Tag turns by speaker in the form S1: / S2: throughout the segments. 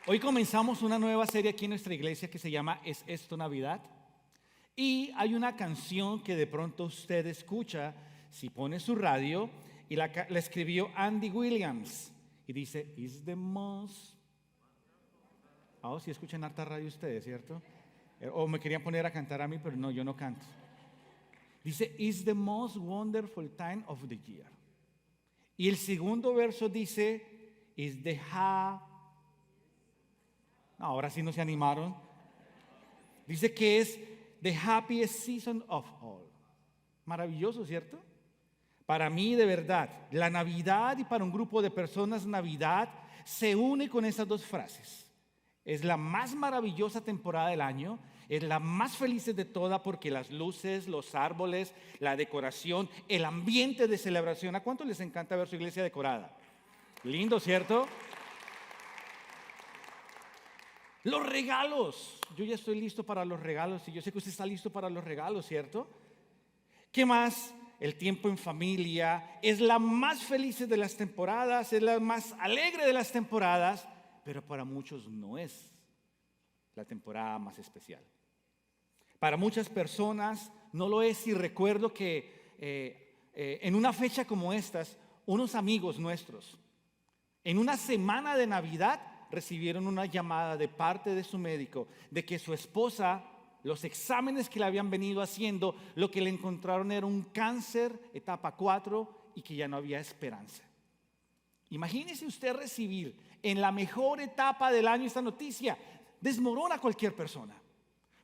S1: Hoy comenzamos una nueva serie aquí en nuestra iglesia que se llama ¿Es esto Navidad? Y hay una canción que de pronto usted escucha si pone su radio y la escribió Andy Williams y dice Is the most... Oh, sí escuchan harta radio ustedes, ¿cierto? O me querían poner a cantar a mí, pero no, yo no canto. Dice Is the most wonderful time of the year. Y el segundo verso dice Is the ahora sí no se animaron. Dice que es the happiest season of all. Maravilloso, ¿cierto? Para mí, de verdad, la Navidad y para un grupo de personas, Navidad se une con esas dos frases. Es la más maravillosa temporada del año, es la más feliz de toda porque las luces, los árboles, la decoración, el ambiente de celebración. ¿A cuánto les encanta ver su iglesia decorada? Lindo, ¿cierto? Los regalos. Yo ya estoy listo para los regalos y yo sé que usted está listo para los regalos, ¿cierto? ¿Qué más? El tiempo en familia es la más feliz de las temporadas, es la más alegre de las temporadas, pero para muchos no es la temporada más especial. Para muchas personas no lo es, y recuerdo que en una fecha como estas, unos amigos nuestros, en una semana de Navidad, recibieron una llamada de parte de su médico de que su esposa, los exámenes que le habían venido haciendo, lo que le encontraron era un cáncer etapa 4 y que ya no había esperanza. Imagínese usted recibir en la mejor etapa del año esta noticia. Desmorona a cualquier persona.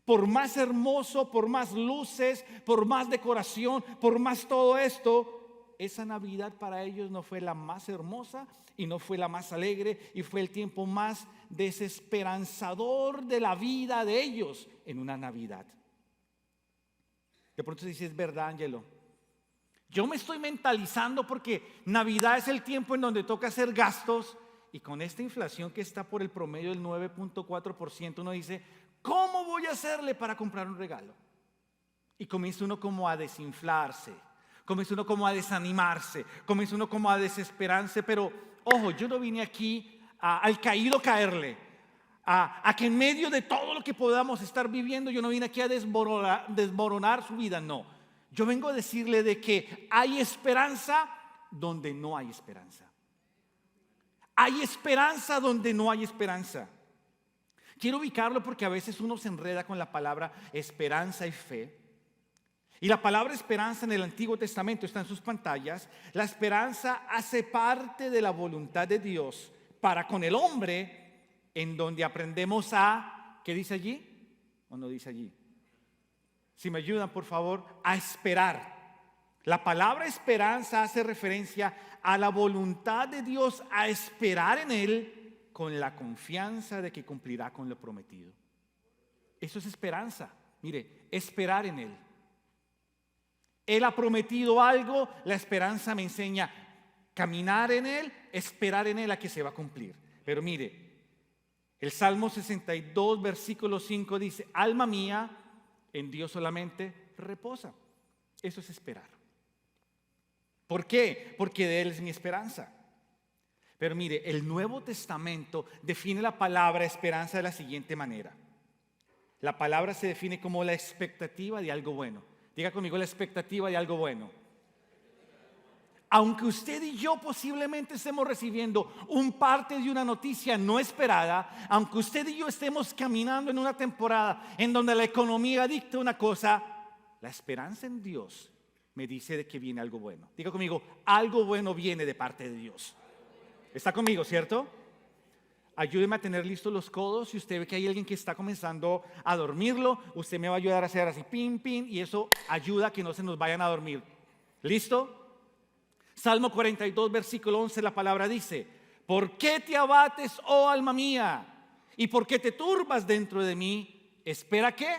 S1: Por más hermoso, por más luces, por más decoración, por más todo esto, esa Navidad para ellos no fue la más hermosa y no fue la más alegre, y fue el tiempo más desesperanzador de la vida de ellos en una Navidad. De pronto se dice, es verdad, Ángelo. Yo me estoy mentalizando porque Navidad es el tiempo en donde toca hacer gastos, y con esta inflación que está por el promedio del 9.4%, uno dice, ¿cómo voy a hacerle para comprar un regalo? Y comienza uno como a desinflarse, comienza uno como a desanimarse, comienza uno como a desesperarse. Pero ojo, yo no vine aquí al caído caerle, a que en medio de todo lo que podamos estar viviendo, yo no vine aquí a desmoronar su vida, no. Yo vengo a decirle de que hay esperanza donde no hay esperanza. Hay esperanza donde no hay esperanza. Quiero ubicarlo porque a veces uno se enreda con la palabra esperanza y fe. Y la palabra esperanza en el Antiguo Testamento está en sus pantallas. La esperanza hace parte de la voluntad de Dios para con el hombre, en donde aprendemos a, ¿qué dice allí? ¿O no dice allí? Si me ayudan, por favor, a esperar. La palabra esperanza hace referencia a la voluntad de Dios a esperar en Él con la confianza de que cumplirá con lo prometido. Eso es esperanza. Mire, esperar en Él. Él ha prometido algo, la esperanza me enseña caminar en Él, esperar en Él a que se va a cumplir. Pero mire, el Salmo 62, versículo 5 dice, alma mía, en Dios solamente reposa. Eso es esperar. ¿Por qué? Porque de Él es mi esperanza. Pero mire, el Nuevo Testamento define la palabra esperanza de la siguiente manera. La palabra se define como la expectativa de algo bueno. Diga conmigo, la expectativa de algo bueno. Aunque usted y yo posiblemente estemos recibiendo un parte de una noticia no esperada, aunque usted y yo estemos caminando en una temporada en donde la economía dicta una cosa, la esperanza en Dios me dice de que viene algo bueno. Diga conmigo, algo bueno viene de parte de Dios. ¿Está conmigo, cierto? Ayúdeme a tener listos los codos. Si usted ve que hay alguien que está comenzando a dormirlo, usted me va a ayudar a hacer así, pin, pin, y eso ayuda a que no se nos vayan a dormir. ¿Listo? Salmo 42, versículo 11, la palabra dice, ¿por qué te abates, oh alma mía? ¿Y por qué te turbas dentro de mí? ¿Espera qué?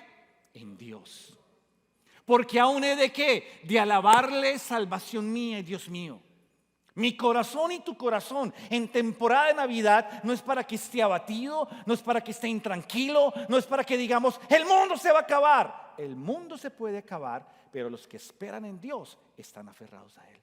S1: En Dios. Porque aún he de ¿qué? De alabarle, salvación mía y Dios mío. Mi corazón y tu corazón en temporada de Navidad no es para que esté abatido, no es para que esté intranquilo, no es para que digamos, el mundo se va a acabar. El mundo se puede acabar, pero los que esperan en Dios están aferrados a Él.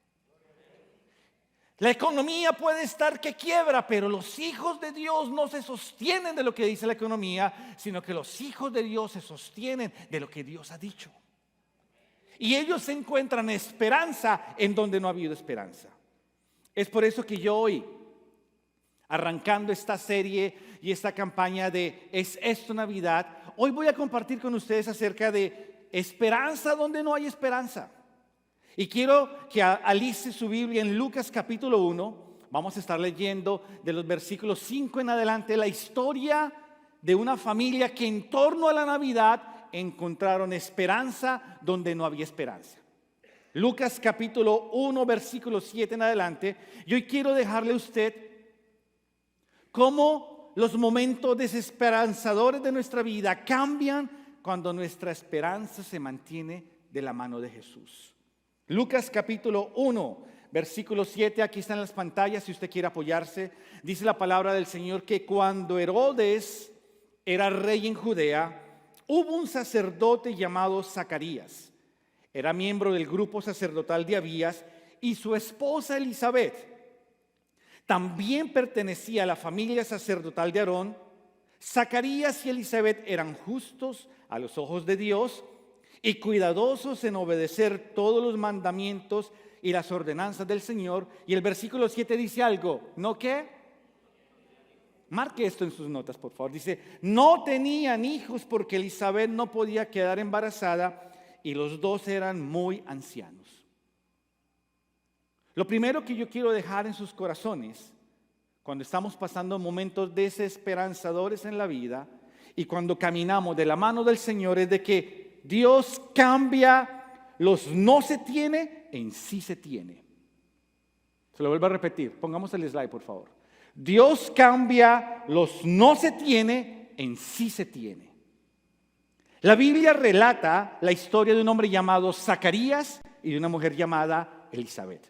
S1: La economía puede estar que quiebra, pero los hijos de Dios no se sostienen de lo que dice la economía, sino que los hijos de Dios se sostienen de lo que Dios ha dicho. Y ellos encuentran esperanza en donde no ha habido esperanza. Es por eso que yo hoy, arrancando esta serie y esta campaña de ¿Es esto Navidad?, hoy voy a compartir con ustedes acerca de esperanza donde no hay esperanza. Y quiero que alice su Biblia en Lucas capítulo 1. Vamos a estar leyendo de los versículos 5 en adelante la historia de una familia que en torno a la Navidad encontraron esperanza donde no había esperanza. Lucas capítulo 1 versículo 7 en adelante. Y hoy quiero dejarle a usted cómo los momentos desesperanzadores de nuestra vida cambian cuando nuestra esperanza se mantiene de la mano de Jesús. Lucas capítulo 1, versículo 7, aquí están las pantallas si usted quiere apoyarse. Dice la palabra del Señor que cuando Herodes era rey en Judea, hubo un sacerdote llamado Zacarías. Era miembro del grupo sacerdotal de Abías y su esposa Elizabeth también pertenecía a la familia sacerdotal de Aarón. Zacarías y Elizabeth eran justos a los ojos de Dios y cuidadosos en obedecer todos los mandamientos y las ordenanzas del Señor. Y el versículo 7 dice algo, ¿no qué? Marque esto en sus notas, por favor. Dice, no tenían hijos porque Elizabeth no podía quedar embarazada y los dos eran muy ancianos. Lo primero que yo quiero dejar en sus corazones, cuando estamos pasando momentos desesperanzadores en la vida y cuando caminamos de la mano del Señor, es de que Dios cambia los no se tiene en sí se tiene. Se lo vuelvo a repetir, pongamos el slide por favor. Dios cambia los no se tiene en sí se tiene. La Biblia relata la historia de un hombre llamado Zacarías y de una mujer llamada Elizabeth.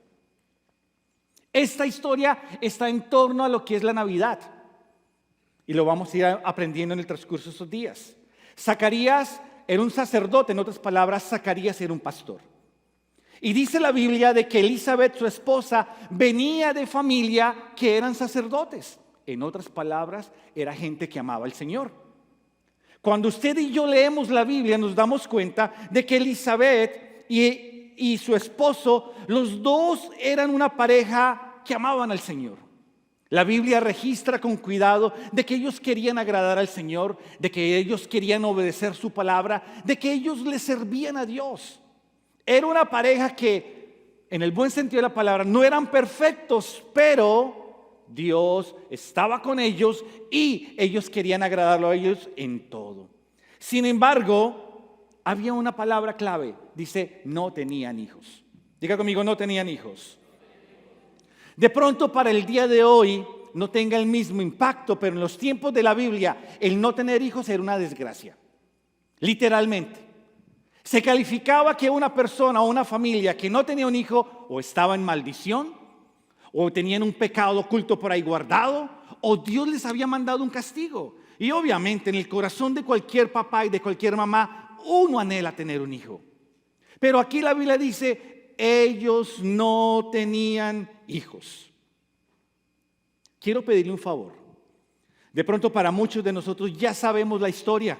S1: Esta historia está en torno a lo que es la Navidad y lo vamos a ir aprendiendo en el transcurso de estos días. Zacarías era un sacerdote, en otras palabras, Zacarías era un pastor. Y dice la Biblia de que Elizabeth, su esposa, venía de familia que eran sacerdotes. En otras palabras, era gente que amaba al Señor. Cuando usted y yo leemos la Biblia, nos damos cuenta de que Elizabeth y su esposo, los dos eran una pareja que amaban al Señor. La Biblia registra con cuidado de que ellos querían agradar al Señor, de que ellos querían obedecer su palabra, de que ellos le servían a Dios. Era una pareja que, en el buen sentido de la palabra, no eran perfectos, pero Dios estaba con ellos y ellos querían agradarlo a ellos en todo. Sin embargo, había una palabra clave, dice, no tenían hijos. Diga conmigo, no tenían hijos. De pronto para el día de hoy no tenga el mismo impacto, pero en los tiempos de la Biblia el no tener hijos era una desgracia. Literalmente. Se calificaba que una persona o una familia que no tenía un hijo o estaba en maldición, o tenían un pecado oculto por ahí guardado, o Dios les había mandado un castigo. Y obviamente en el corazón de cualquier papá y de cualquier mamá, uno anhela tener un hijo. Pero aquí la Biblia dice, ellos no tenían hijos. Quiero pedirle un favor. De pronto para muchos de nosotros ya sabemos la historia.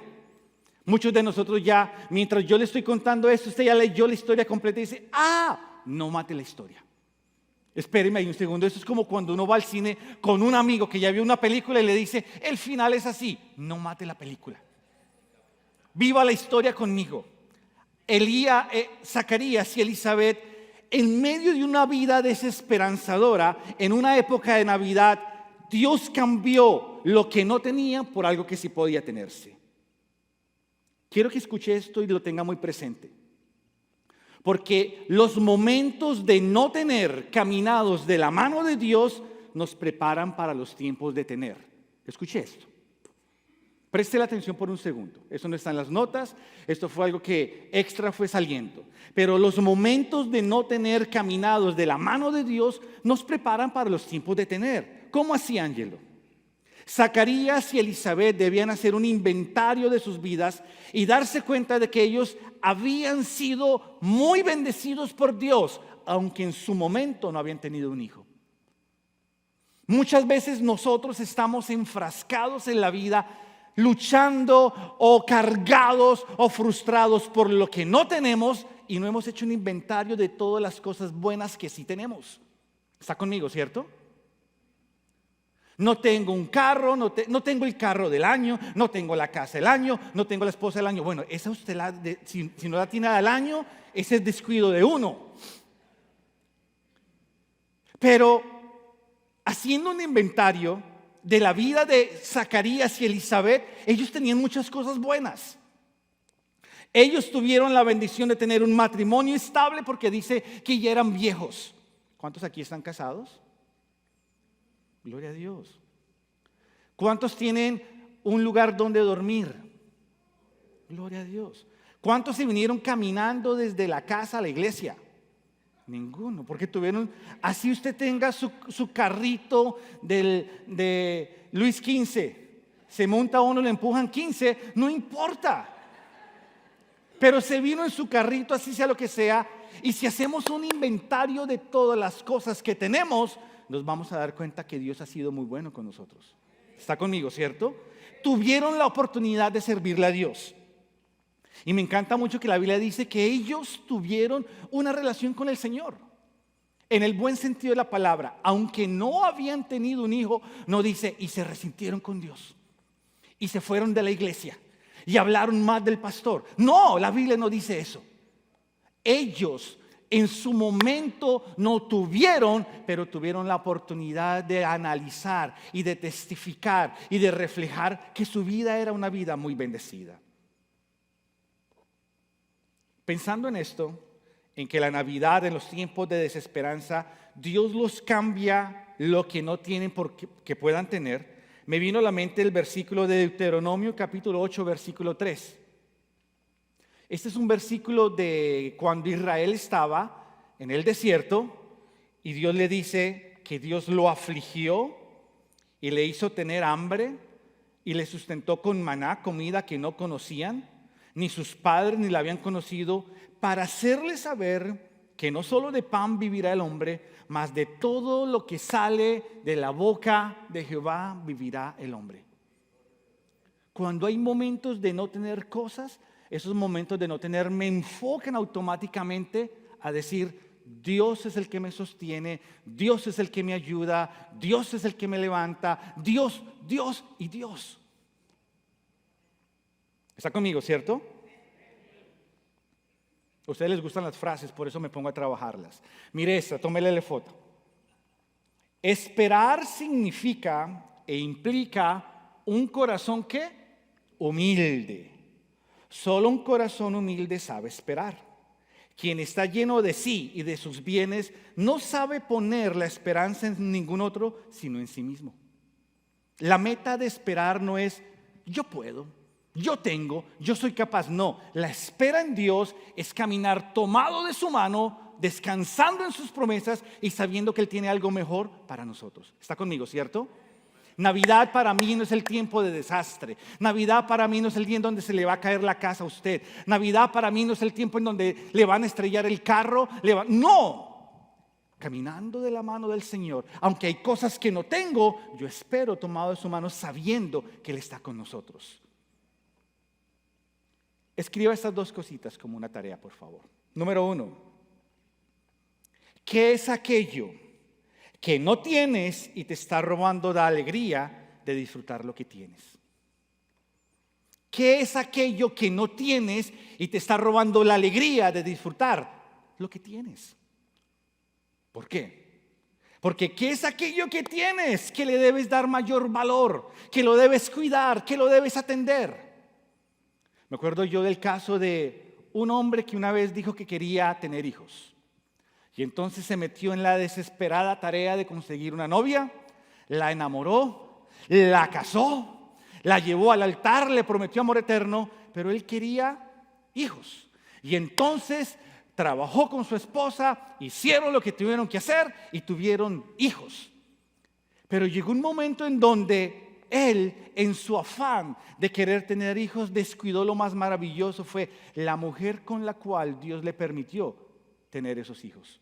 S1: Muchos de nosotros ya, mientras yo le estoy contando esto, usted ya leyó la historia completa y dice, no mate la historia. Espéreme ahí un segundo. Esto es como cuando uno va al cine con un amigo que ya vio una película y le dice, el final es así. No mate la película. Viva la historia conmigo. Zacarías y Elizabeth, en medio de una vida desesperanzadora, en una época de Navidad, Dios cambió lo que no tenían por algo que sí podía tenerse. Quiero que escuche esto y lo tenga muy presente. Porque los momentos de no tener caminados de la mano de Dios nos preparan para los tiempos de tener. Escuche esto. Preste la atención por un segundo. Eso no está en las notas. Esto fue algo que extra fue saliendo. Pero los momentos de no tener caminados de la mano de Dios nos preparan para los tiempos de tener. ¿Cómo así, Ángelo? Zacarías y Elizabeth debían hacer un inventario de sus vidas y darse cuenta de que ellos habían sido muy bendecidos por Dios, aunque en su momento no habían tenido un hijo. Muchas veces nosotros estamos enfrascados en la vida, luchando o cargados o frustrados por lo que no tenemos y no hemos hecho un inventario de todas las cosas buenas que sí tenemos. ¿Está conmigo, cierto? No tengo un carro, no tengo el carro del año, no tengo la casa del año, no tengo la esposa del año. Bueno, esa usted si no la tiene al año, ese es descuido de uno. Pero haciendo un inventario de la vida de Zacarías y Elizabeth, ellos tenían muchas cosas buenas. Ellos tuvieron la bendición de tener un matrimonio estable porque dice que ya eran viejos. ¿Cuántos aquí están casados? Gloria a Dios. ¿Cuántos tienen un lugar donde dormir? Gloria a Dios. ¿Cuántos se vinieron caminando desde la casa a la iglesia? Ninguno, porque tuvieron, así usted tenga su carrito de Luis XV, se monta uno, le empujan 15, no importa. Pero se vino en su carrito, así sea lo que sea, y si hacemos un inventario de todas las cosas que tenemos, nos vamos a dar cuenta que Dios ha sido muy bueno con nosotros. ¿Está conmigo, cierto? Tuvieron la oportunidad de servirle a Dios. Y me encanta mucho que la Biblia dice que ellos tuvieron una relación con el Señor. En el buen sentido de la palabra, aunque no habían tenido un hijo, no dice, y se resintieron con Dios. Y se fueron de la iglesia y hablaron más del pastor. No, la Biblia no dice eso. Ellos en su momento no tuvieron, pero tuvieron la oportunidad de analizar y de testificar y de reflejar que su vida era una vida muy bendecida. Pensando en esto, en que la Navidad, en los tiempos de desesperanza, Dios los cambia lo que no tienen que puedan tener, me vino a la mente el versículo de Deuteronomio capítulo 8, versículo 3. Este es un versículo de cuando Israel estaba en el desierto y Dios le dice que Dios lo afligió y le hizo tener hambre y le sustentó con maná, comida que no conocían, ni sus padres ni la habían conocido, para hacerles saber que no solo de pan vivirá el hombre, mas de todo lo que sale de la boca de Jehová vivirá el hombre. Cuando hay momentos de no tener cosas, esos momentos de no tener me enfocan automáticamente a decir, Dios es el que me sostiene, Dios es el que me ayuda, Dios es el que me levanta, Dios, Dios y Dios. ¿Está conmigo, cierto? A ustedes les gustan las frases, por eso me pongo a trabajarlas. Mire esta, tómele la foto. Esperar significa e implica un corazón ¿qué? Humilde. Solo un corazón humilde sabe esperar. Quien está lleno de sí y de sus bienes no sabe poner la esperanza en ningún otro, sino en sí mismo. La meta de esperar no es yo puedo, yo tengo, yo soy capaz. No, la espera en Dios es caminar tomado de su mano, descansando en sus promesas y sabiendo que Él tiene algo mejor para nosotros. ¿Está conmigo, cierto? Navidad para mí no es el tiempo de desastre. Navidad para mí no es el día en donde se le va a caer la casa a usted. Navidad para mí no es el tiempo en donde le van a estrellar el carro. No, caminando de la mano del Señor. Aunque hay cosas que no tengo, yo espero tomado de su mano sabiendo que Él está con nosotros. Escriba estas dos cositas como una tarea, por favor. Número 1. ¿Qué es aquello que no tienes y te está robando la alegría de disfrutar lo que tienes? ¿Qué es aquello que no tienes y te está robando la alegría de disfrutar lo que tienes? ¿Por qué? Porque ¿qué es aquello que tienes que le debes dar mayor valor, que lo debes cuidar, que lo debes atender? Me acuerdo yo del caso de un hombre que una vez dijo que quería tener hijos. Y entonces se metió en la desesperada tarea de conseguir una novia, la enamoró, la casó, la llevó al altar, le prometió amor eterno, pero él quería hijos. Y entonces trabajó con su esposa, hicieron lo que tuvieron que hacer y tuvieron hijos. Pero llegó un momento en donde él, en su afán de querer tener hijos, descuidó lo más maravilloso, fue la mujer con la cual Dios le permitió tener esos hijos.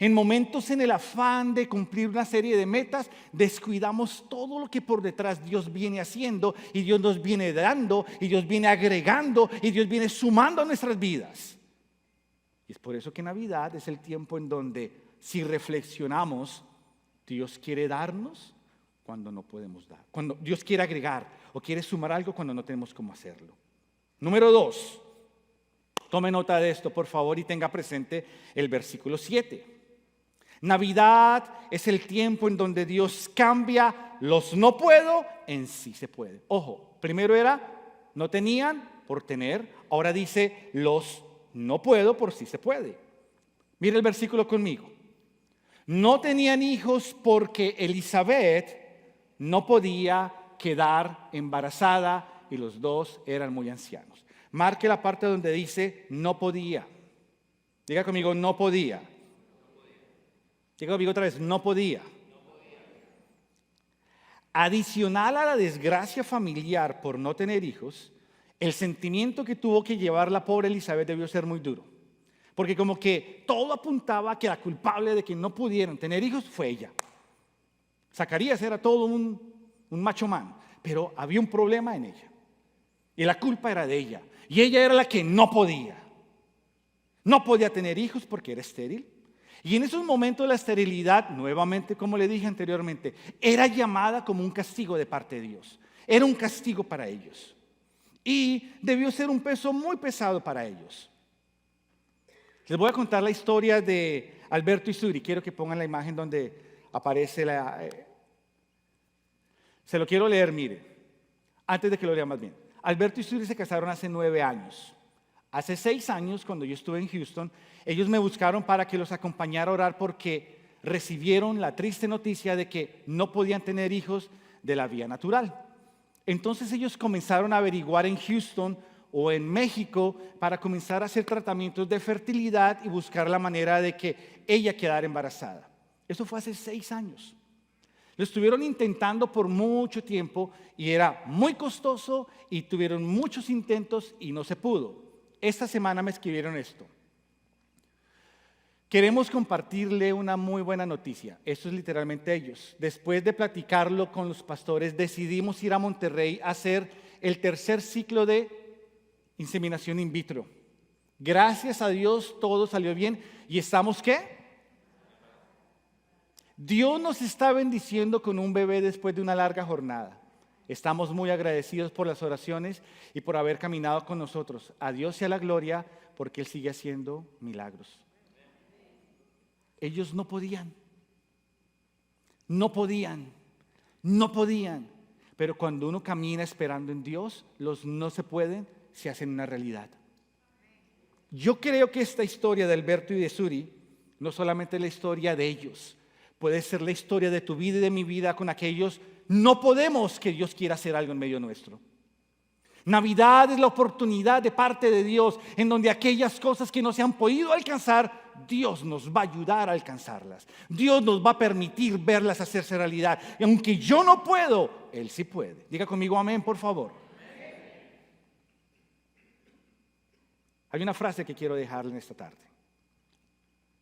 S1: En momentos en el afán de cumplir una serie de metas, descuidamos todo lo que por detrás Dios viene haciendo y Dios nos viene dando y Dios viene agregando y Dios viene sumando a nuestras vidas. Y es por eso que Navidad es el tiempo en donde, si reflexionamos, Dios quiere darnos cuando no podemos dar. Cuando Dios quiere agregar o quiere sumar algo cuando no tenemos cómo hacerlo. Número 2. Tome nota de esto, por favor, y tenga presente el versículo 7. Navidad es el tiempo en donde Dios cambia los no puedo en sí se puede. Ojo, primero era no tenían por tener, ahora dice los no puedo por sí se puede. Mire el versículo conmigo. No tenían hijos porque Elizabeth no podía quedar embarazada y los dos eran muy ancianos. Marque la parte donde dice no podía. Diga conmigo, no podía. Diga conmigo otra vez, no podía. Adicional a la desgracia familiar por no tener hijos, el sentimiento que tuvo que llevar la pobre Elizabeth debió ser muy duro. Porque como que todo apuntaba a que la culpable de que no pudieran tener hijos fue ella. Zacarías era todo un macho man, pero había un problema en ella. Y la culpa era de ella. Y ella era la que no podía. No podía tener hijos porque era estéril. Y en esos momentos la esterilidad, nuevamente como le dije anteriormente, era llamada como un castigo de parte de Dios. Era un castigo para ellos. Y debió ser un peso muy pesado para ellos. Les voy a contar la historia de Alberto Isuri. Quiero que pongan la imagen donde aparece se lo quiero leer, mire. Antes de que lo lea más bien. Alberto y Isuri se casaron hace 9 años. Hace 6 años, cuando yo estuve en Houston, ellos me buscaron para que los acompañara a orar porque recibieron la triste noticia de que no podían tener hijos de la vía natural. Entonces ellos comenzaron a averiguar en Houston o en México para comenzar a hacer tratamientos de fertilidad y buscar la manera de que ella quedara embarazada. Eso fue hace 6 años. Lo estuvieron intentando por mucho tiempo y era muy costoso y tuvieron muchos intentos y no se pudo. Esta semana me escribieron esto. Queremos compartirle una muy buena noticia. Esto es literalmente ellos. Después de platicarlo con los pastores, decidimos ir a Monterrey a hacer el 3er ciclo de inseminación in vitro. Gracias a Dios todo salió bien y estamos ¿qué? Dios nos está bendiciendo con un bebé después de una larga jornada. Estamos muy agradecidos por las oraciones y por haber caminado con nosotros. A Dios sea la gloria porque Él sigue haciendo milagros. Ellos no podían. Pero cuando uno camina esperando en Dios, los no se pueden, se hacen una realidad. Yo creo que esta historia de Alberto y de Suri no solamente es la historia de ellos, puede ser la historia de tu vida y de mi vida con aquellos. No podemos que Dios quiera hacer algo en medio nuestro. Navidad es la oportunidad de parte de Dios en donde aquellas cosas que no se han podido alcanzar, Dios nos va a ayudar a alcanzarlas. Dios nos va a permitir verlas hacerse realidad. Y aunque yo no puedo, Él sí puede. Diga conmigo amén, por favor. Hay una frase que quiero dejarle en esta tarde.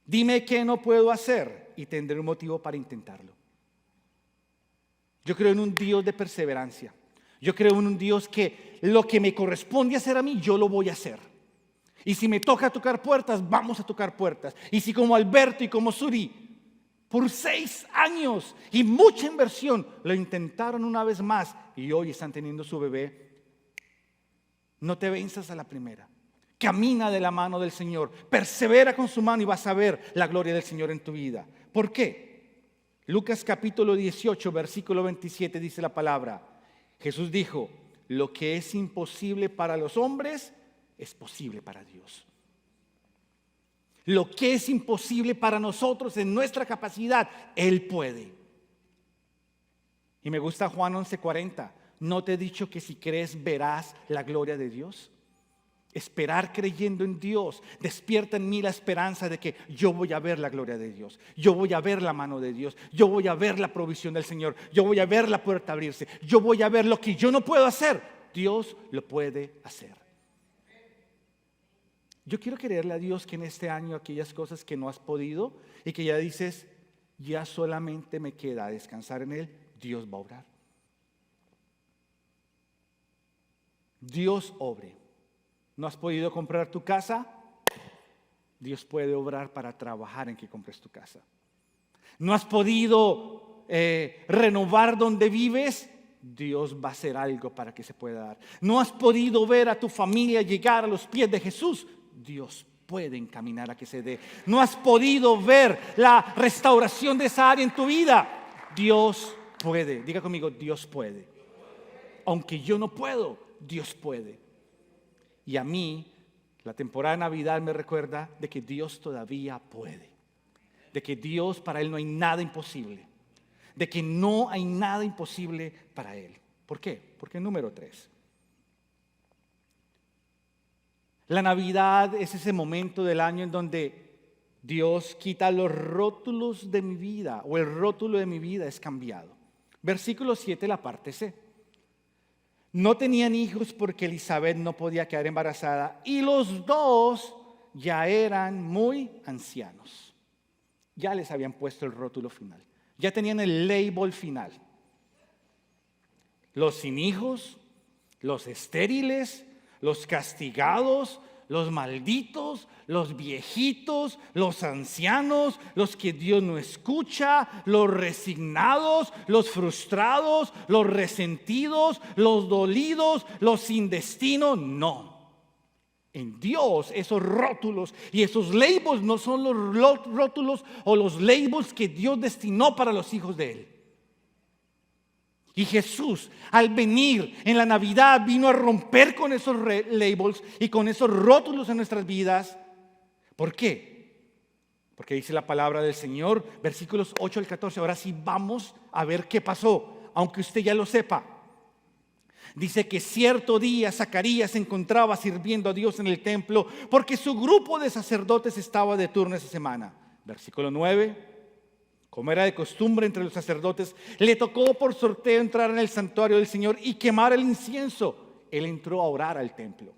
S1: Dime qué no puedo hacer y tendré un motivo para intentarlo. Yo creo en un Dios de perseverancia. Yo creo en un Dios que lo que me corresponde hacer a mí, yo lo voy a hacer. Y si me toca tocar puertas, vamos a tocar puertas. Y si como Alberto y como Suri, por 6 años y mucha inversión, lo intentaron una vez más y hoy están teniendo su bebé, no te venzas a la primera. Camina de la mano del Señor, persevera con su mano y vas a ver la gloria del Señor en tu vida. ¿Por qué? Lucas capítulo 18, versículo 27 dice la palabra. Jesús dijo, lo que es imposible para los hombres es posible para Dios. Lo que es imposible para nosotros en nuestra capacidad, Él puede. Y me gusta Juan 11:40. ¿No te he dicho que si crees verás la gloria de Dios? Esperar creyendo en Dios despierta en mí la esperanza de que yo voy a ver la gloria de Dios. Yo voy a ver la mano de Dios. Yo voy a ver la provisión del Señor. Yo voy a ver la puerta abrirse. Yo voy a ver lo que yo no puedo hacer. Dios lo puede hacer. Yo quiero creerle a Dios que en este año aquellas cosas que no has podido y que ya dices, ya solamente me queda descansar en Él, Dios va a obrar. Dios obre. ¿No has podido comprar tu casa? Dios puede obrar para trabajar en que compres tu casa. ¿No has podido renovar donde vives? Dios va a hacer algo para que se pueda dar. ¿No has podido ver a tu familia llegar a los pies de Jesús? Dios puede encaminar a que se dé. ¿No has podido ver la restauración de esa área en tu vida? Dios puede. Diga conmigo, Dios puede. Aunque yo no puedo, Dios puede. Y a mí, la temporada de Navidad me recuerda de que Dios todavía puede. De que Dios, para Él no hay nada imposible. De que no hay nada imposible para Él. ¿Por qué? Porque número 3. La Navidad es ese momento del año en donde Dios quita los rótulos de mi vida, o el rótulo de mi vida es cambiado. Versículo 7, la parte C. No tenían hijos porque Elizabeth no podía quedar embarazada y los dos ya eran muy ancianos. Ya les habían puesto el rótulo final. Ya tenían el label final. Los sin hijos, los estériles, los castigados, los malditos, los viejitos, los ancianos, los que Dios no escucha, los resignados, los frustrados, los resentidos, los dolidos, los sin destino. No. En Dios esos rótulos y esos labels no son los rótulos o los labels que Dios destinó para los hijos de Él. Y Jesús, al venir en la Navidad, vino a romper con esos labels y con esos rótulos en nuestras vidas. ¿Por qué? Porque dice la palabra del Señor, versículos 8 al 14. Ahora sí vamos a ver qué pasó, aunque usted ya lo sepa. Dice que cierto día Zacarías se encontraba sirviendo a Dios en el templo porque su grupo de sacerdotes estaba de turno esa semana. Versículo 9. Como era de costumbre entre los sacerdotes, le tocó por sorteo entrar en el santuario del Señor y quemar el incienso. Él entró a orar al templo.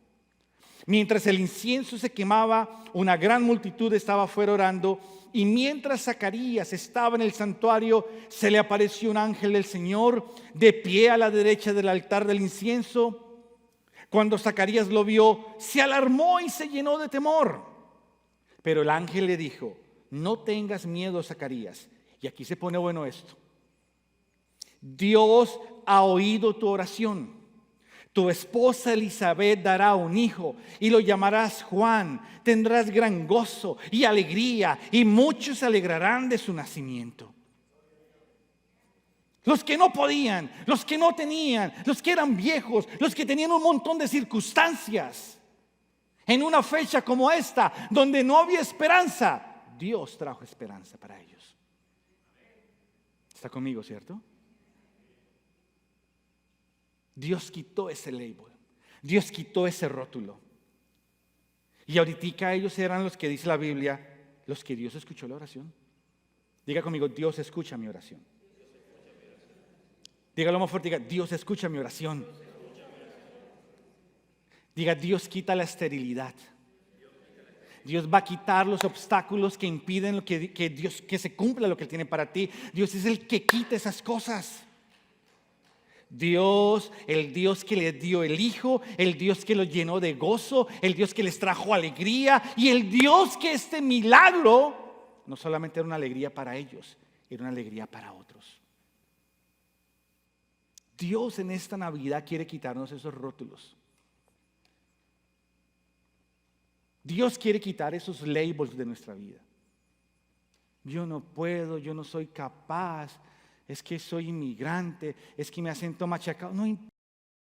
S1: Mientras el incienso se quemaba, una gran multitud estaba afuera orando. Y mientras Zacarías estaba en el santuario, se le apareció un ángel del Señor de pie a la derecha del altar del incienso. Cuando Zacarías lo vio, se alarmó y se llenó de temor. Pero el ángel le dijo: no tengas miedo, Zacarías. Y aquí se pone bueno esto. Dios ha oído tu oración. Tu esposa Elizabeth dará un hijo y lo llamarás Juan. Tendrás gran gozo y alegría y muchos se alegrarán de su nacimiento. Los que no podían, los que no tenían, los que eran viejos, los que tenían un montón de circunstancias. En una fecha como esta, donde no había esperanza, Dios trajo esperanza para ellos. ¿Está conmigo, cierto? Dios quitó ese label. Dios quitó ese rótulo. Y ahorita ellos eran los que dice la Biblia, los que Dios escuchó la oración. Diga conmigo, Dios escucha mi oración. Dígalo más fuerte, diga, Dios escucha mi oración. Diga, Dios quita la esterilidad. Dios va a quitar los obstáculos que impiden que se cumpla lo que Él tiene para ti. Dios es el que quita esas cosas. Dios, el Dios que les dio el Hijo, el Dios que los llenó de gozo, el Dios que les trajo alegría y el Dios que este milagro no solamente era una alegría para ellos, era una alegría para otros. Dios en esta Navidad quiere quitarnos esos rótulos. Dios quiere quitar esos labels de nuestra vida. Yo no puedo, yo no soy capaz, es que soy inmigrante, es que me siento machacado. No importa.